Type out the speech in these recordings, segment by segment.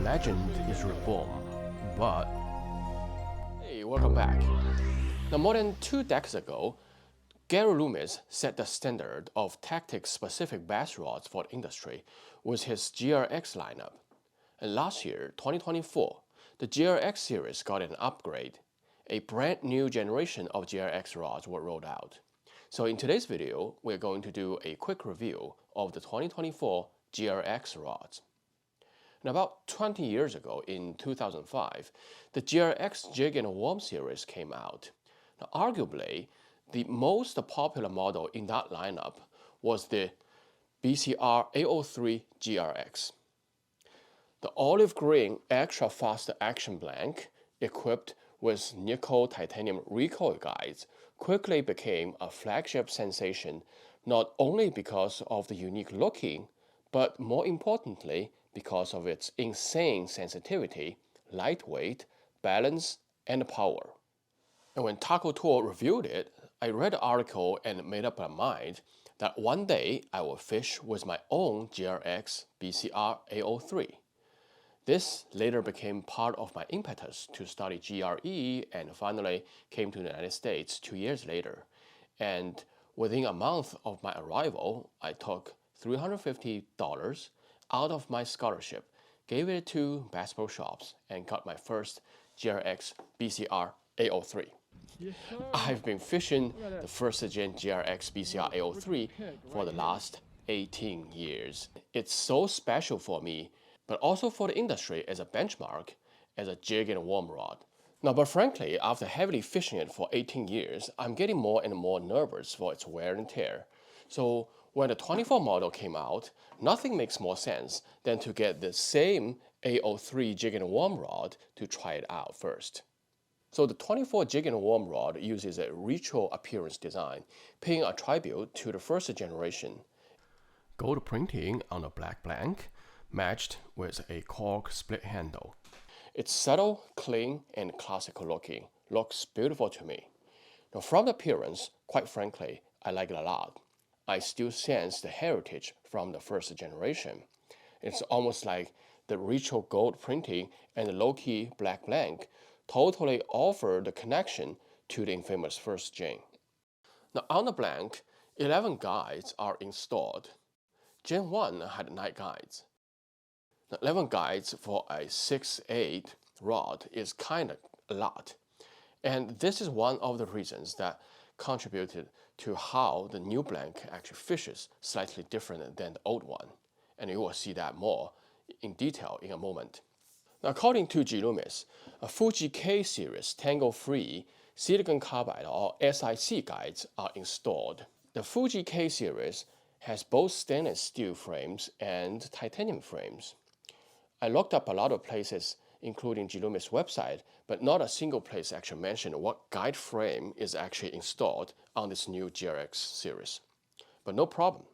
legend is reborn, but... Hey, welcome back. Now, more than 2 decades ago, G.Loomis set the standard of tactic-specific bass rods for the industry with his GRX lineup. And last year, 2024, the GRX series got an upgrade. A brand new generation of GRX rods were rolled out. So in today's video, we're going to do a quick review of the 2024 GRX rods. And about 20 years ago, in 2005, the GRX Jig and Worm series came out. Now, arguably, the most popular model in that lineup was the BCR803 GRX. The olive green extra fast action blank, equipped with nickel titanium recoil guides, quickly became a flagship sensation, not only because of the unique looking, but more importantly, because of its insane sensitivity, lightweight, balance, and power. And when Taco Tour reviewed it, I read the article and made up my mind that one day I will fish with my own GRX BCR803. This later became part of my impetus to study GRE and finally came to the United States 2 years later. And within a month of my arrival, I took $350 out of my scholarship, gave it to bass pro shops, and got my first GRX BCR803. I've been fishing the first gen GRX BCR803 for the last 18 years. It's so special for me, but also for the industry as a benchmark, as a jig and worm rod. Now, but frankly, after heavily fishing it for 18 years, I'm getting more and more nervous for its wear and tear. So when the 24 model came out, nothing makes more sense than to get the same 803 jig and worm rod to try it out first. So the 24 jig and worm rod uses a retro appearance design, paying a tribute to the first generation. Gold printing on a black blank, matched with a cork split handle. It's subtle, clean, and classical looking. Looks beautiful to me. Now, from the appearance, quite frankly, I like it a lot. I still sense the heritage from the first generation. It's almost like the retro gold printing and the low-key black blank totally offer the connection to the infamous first gen. Now, on the blank, 11 guides are installed. Gen 1 had 9 guides. Now, 11 guides for a 6/8 rod is kind of a lot. And this is one of the reasons that contributed to how the new blank actually fishes slightly different than the old one. And you will see that more in detail in a moment. Now, according to G.Loomis, a Fuji K series tangle-free silicon carbide or SiC guides are installed. The Fuji K series has both stainless steel frames and titanium frames. I looked up a lot of places, including G.Loomis' website, but not a single place actually mentioned what guide frame is actually installed on this new GRX series. But no problem.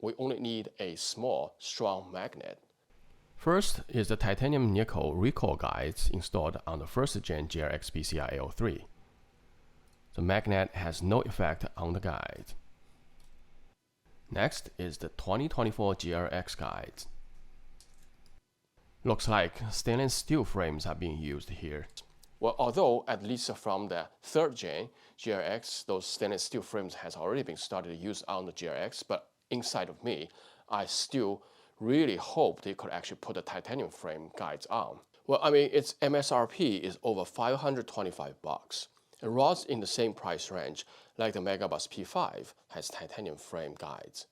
We only need a small, strong magnet. First is the titanium nickel recoil guides installed on the first gen GRX BCR803. The magnet has no effect on the guide. Next is the 2024 GRX guides. Looks like stainless steel frames are being used here. Well, although at least from the 3rd gen GRX, those stainless steel frames has already been started to use on the GRX, but inside of me, I still really hope they could actually put the titanium frame guides on. Well, I mean, its MSRP is over $525. And rods in the same price range, like the Megabus P5, has titanium frame guides.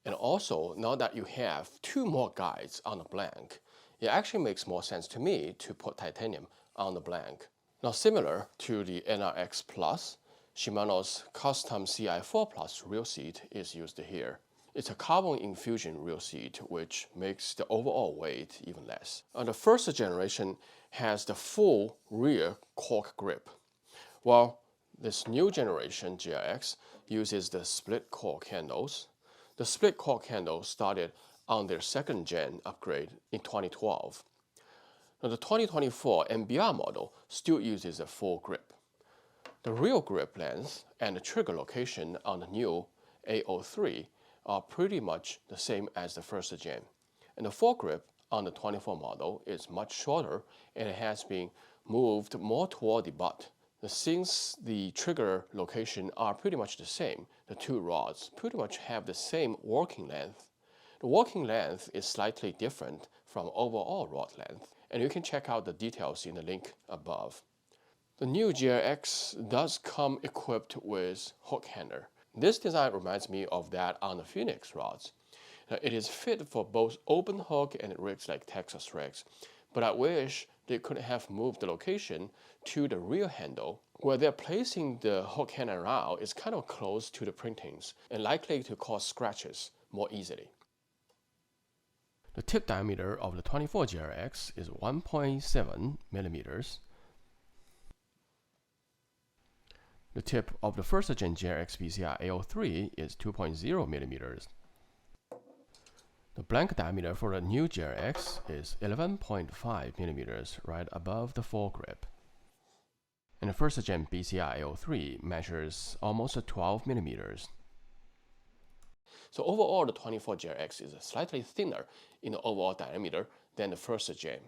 And also, now that you have 2 more guides on the blank, it actually makes more sense to me to put titanium on the blank. Now, similar to the NRX Plus, Shimano's custom CI4 Plus reel seat is used here. It's a carbon infusion reel seat, which makes the overall weight even less. The first generation has the full rear cork grip, while this new generation GRX uses the split cork handles. The split cork handle started on their 2nd gen upgrade in 2012. Now, the 2024 MBR model still uses a full grip. The real grip length and the trigger location on the new 803 are pretty much the same as the first gen, and the foregrip on the 24 model is much shorter and it has been moved more toward the butt. Since the trigger location are pretty much the same, the two rods pretty much have the same working length. The working length is slightly different from overall rod length, and you can check out the details in the link above. The new GLX does come equipped with hook hanger. This design reminds me of that on the Phoenix rods. Now, it is fit for both open hook and rigs like Texas rigs, but I wish they could have moved the location to the rear handle, where they're placing the hook hanger now is kind of close to the printings and likely to cause scratches more easily. The tip diameter of the 24 GLX is 1.7 millimeters. The tip of the first gen GLX BCR803 is 2.0 millimeters. The blank diameter for the new GLX is 11.5 millimeters, right above the foregrip. And the first gen BCR803 measures almost 12 millimeters. So overall, the 24 GLX is slightly thinner in the overall diameter than the first gen.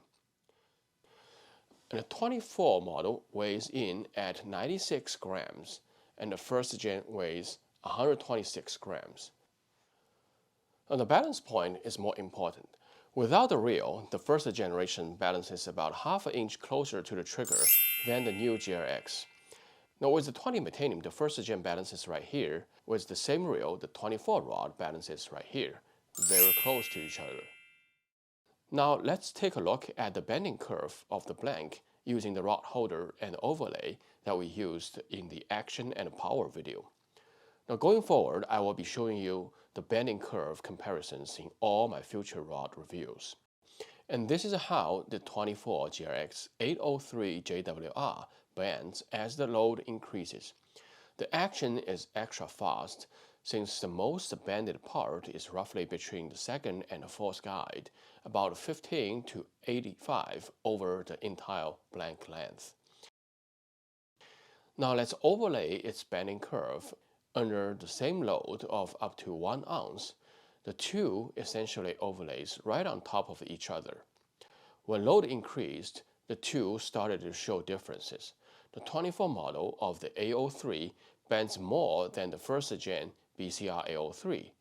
And the 24 model weighs in at 96 grams, and the first gen weighs 126 grams. And the balance point is more important. Without the reel, the first generation balances about half an inch closer to the trigger than the new GLX. Now with the 20 titanium, the first gen balances right here. With the same reel, the 24 rod balances right here, very close to each other. Now let's take a look at the bending curve of the blank using the rod holder and overlay that we used in the action and power video. Now going forward, I will be showing you the bending curve comparisons in all my future rod reviews. And this is how the 24 GLX 803 JWR bends as the load increases. The action is extra fast since the most bended part is roughly between the second and the fourth guide, about 15 to 85 over the entire blank length. Now let's overlay its bending curve under the same load of up to 1 ounce. The two essentially overlays right on top of each other. When load increased, the two started to show differences. The 24 model of the 803 bends more than the first gen BCR803.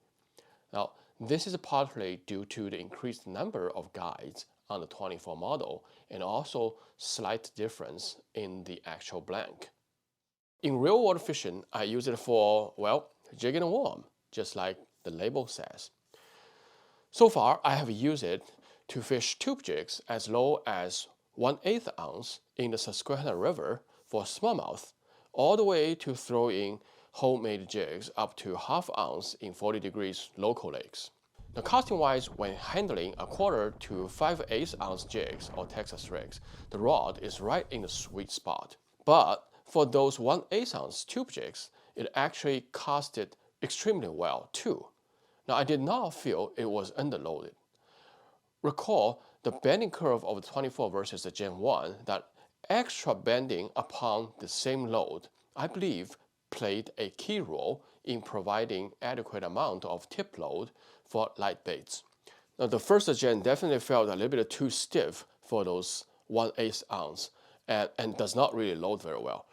Now, this is partly due to the increased number of guides on the 24 model and also slight difference in the actual blank. In real-world fishing, I use it for, well, jig and worm, just like the label says. So far, I have used it to fish tube jigs as low as 1/8 ounce in the Susquehanna River for smallmouth, all the way to throwing homemade jigs up to ½ ounce in 40 degrees local lakes. Now, casting-wise, when handling a 1/4 to 5/8 ounce jigs or Texas rigs, the rod is right in the sweet spot. But for those 1/8 ounce tube jigs, it actually casted extremely well too. Now, I did not feel it was underloaded. Recall the bending curve of the 24 versus the Gen 1, that extra bending upon the same load, I believe, played a key role in providing adequate amount of tip load for light baits. Now, the first gen definitely felt a little bit too stiff for those 1/8 ounce and does not really load very well.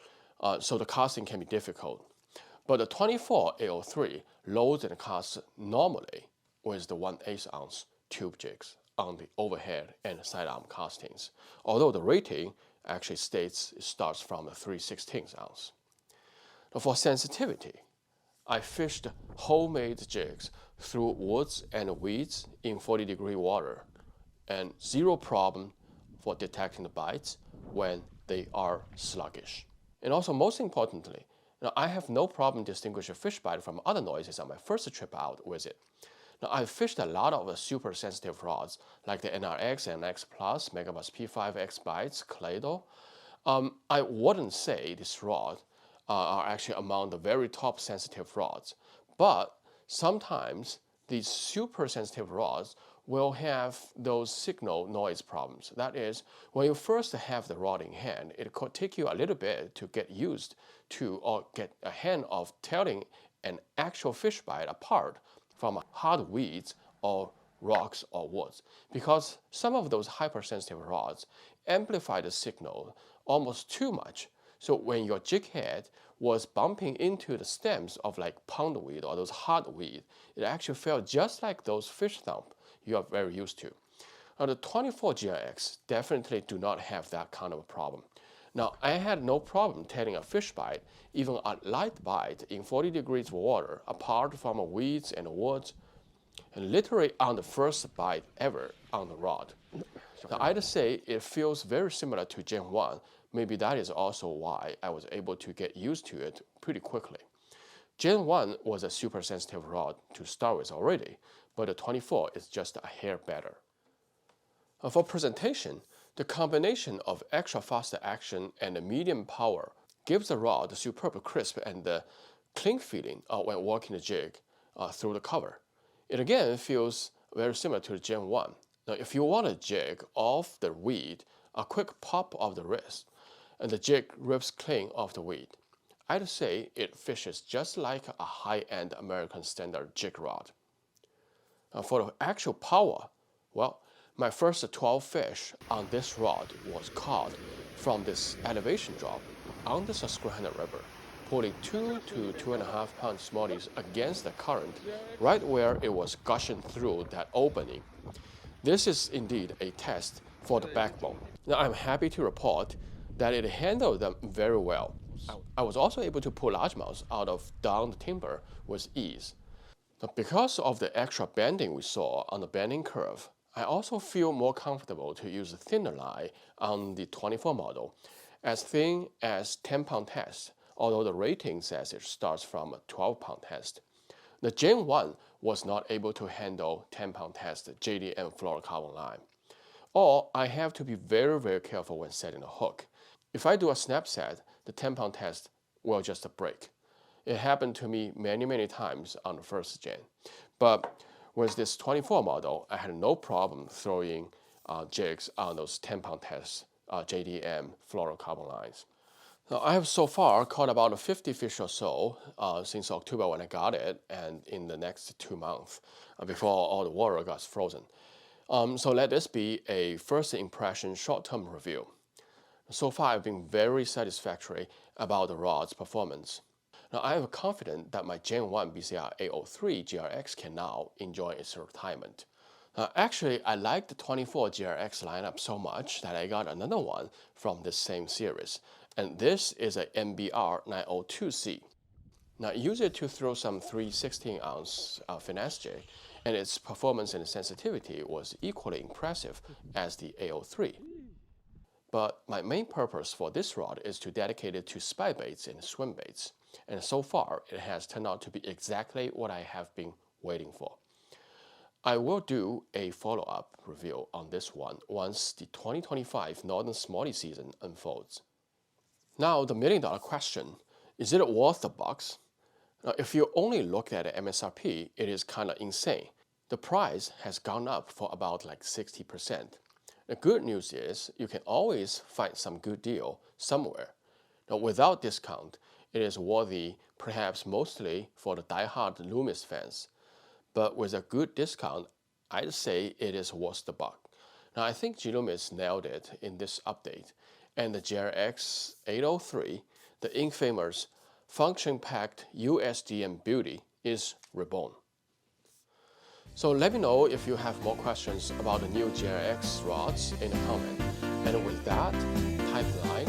So the casting can be difficult. But the 24 803 loads and casts normally with the 1/8 ounce tube jigs on the overhead and sidearm castings, although the rating actually states it starts from the 3/16 ounce. Now for sensitivity, I fished homemade jigs through woods and weeds in 40-degree water, and zero problem for detecting the bites when they are sluggish. And also, most importantly, I have no problem distinguishing fish bite from other noises on my first trip out with it. Now, I've fished a lot of super sensitive rods like the NRX and X Plus, Megabass P5X Bites, Clado. I wouldn't say this rod are actually among the very top sensitive rods, but sometimes these super sensitive rods will have those signal noise problems. That is, when you first have the rod in hand, it could take you a little bit to get used to or get a hand of telling an actual fish bite apart from hard weeds or rocks or woods, because some of those hypersensitive rods amplify the signal almost too much. So when your jig head was bumping into the stems of like poundweed or those hardweed, it actually felt just like those fish thump you are very used to. Now the 24 GLX definitely do not have that kind of a problem. Now I had no problem telling a fish bite, even a light bite in 40 degrees water, apart from weeds and woods, and literally on the first bite ever on the rod. Now I'd say it feels very similar to Gen 1. Maybe that is also why I was able to get used to it pretty quickly. Gen 1 was a super sensitive rod to start with already, but the 24 is just a hair better. For presentation, the combination of extra faster action and the medium power gives the rod a superb crisp and clean feeling when working the jig through the cover. It again feels very similar to the Gen 1. Now if you want to jig off the weed, a quick pop of the wrist, and the jig rips clean off the weed. I'd say it fishes just like a high-end American standard jig rod. For the actual power, well, my first 12 fish on this rod was caught from this elevation drop on the Susquehanna River, pulling 2 to 2.5 pound smallies against the current, right where it was gushing through that opening. This is indeed a test for the backbone. Now I'm happy to report that it handled them very well. I was also able to pull largemouths out of downed timber with ease. Now, because of the extra bending we saw on the bending curve, I also feel more comfortable to use a thinner line on the 24 model, as thin as 10-pound test, although the rating says it starts from a 12-pound test. The Gen 1 was not able to handle 10-pound test JDM fluorocarbon line. Or I have to be very, very careful when setting a hook. If I do a snap set, the 10-pound test will just break. It happened to me many, many times on the first gen. But with this 24 model, I had no problem throwing jigs on those 10-pound test JDM fluorocarbon lines. Now, I have so far caught about 50 fish or so since October when I got it, and in the next 2 months before all the water got frozen. So let this be a first impression short-term review. So far, I've been very satisfactory about the rod's performance. Now, I am confident that my Gen 1 BCR803 GLX can now enjoy its retirement. Actually, I like the 24 GLX lineup so much that I got another one from the same series, and this is a MBR902C. Now, I use it to throw some 3/16-ounce finesse jig, and its performance and sensitivity was equally impressive as the A03. But my main purpose for this rod is to dedicate it to spy baits and swim baits, and so far it has turned out to be exactly what I have been waiting for. I will do a follow-up review on this one once the 2025 Northern Smallie season unfolds. Now the million-dollar question, is it worth the bucks? Now, if you only look at the MSRP, it is kind of insane. The price has gone up for about like 60%. The good news is you can always find some good deal somewhere. Now, without discount, it is worthy perhaps mostly for the die-hard Loomis fans. But with a good discount, I'd say it is worth the buck. Now, I think G.Loomis nailed it in this update, and the GLX 803, the infamous function-packed USDM beauty, is reborn. So let me know if you have more questions about the new GLX rods in the comment. And with that, type like